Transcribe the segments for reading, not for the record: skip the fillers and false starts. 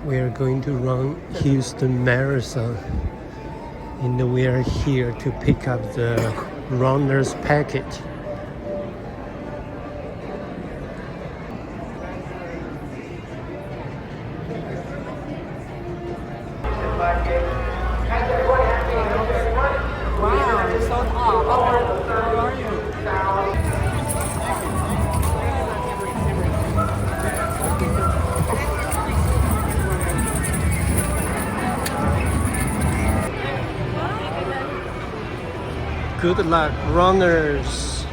We are going to run Houston Marathon, and we are here to pick up the runner's package. Wow, you're so tall. How are you? Good luck, runners!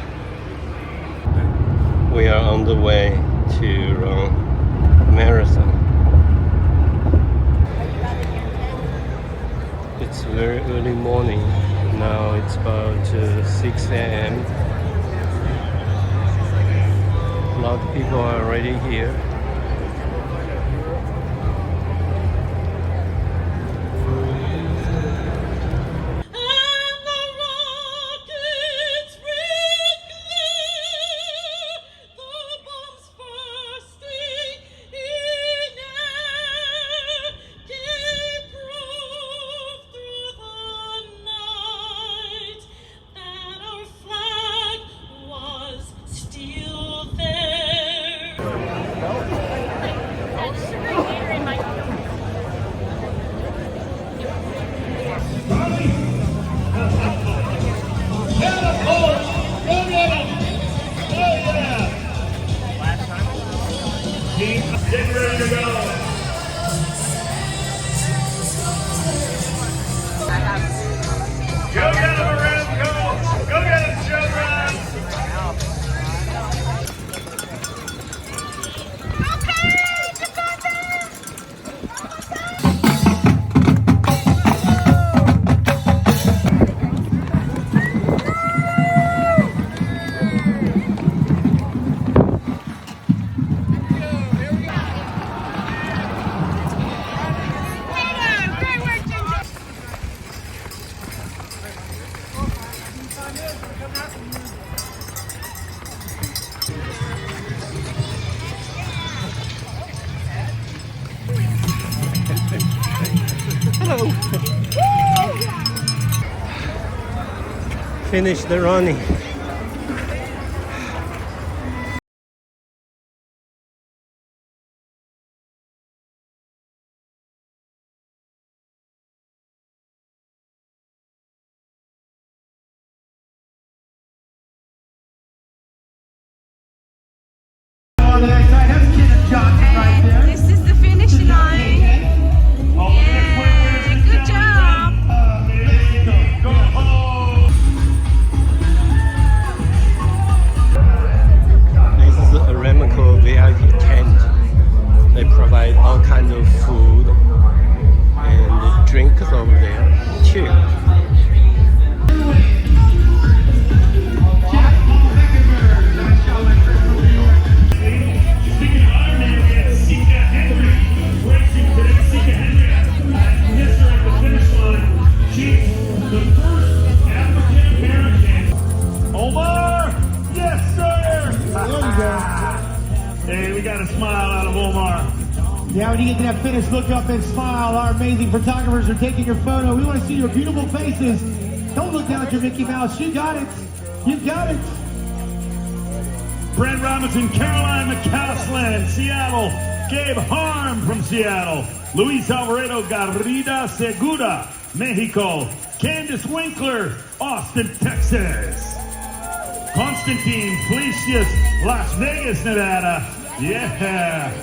We are on the way to run marathon. It's very early morning. Now it's about 6 a.m. A lot of people are already here. Get ready to go. Go get him, Aramco. Go get him, children. Hello! Finish the running. This is the finish line. Yeah, good job. This is the Aramco VIP tent. They provide all kinds of food and drinks over there too. Hey, we got a smile out of Omar. Yeah, when you get to that finish, look up and smile. Our amazing photographers are taking your photo. We want to see your beautiful faces. Don't look down at your Mickey Mouse. You got it. You got it. Brent Robinson, Caroline McCaslin, Seattle. Gabe Harm from Seattle. Luis Alvarado Garrida Segura, Mexico. Candace Winkler, Austin, Texas. Constantine Felicius, Las Vegas, Nevada. Yeah.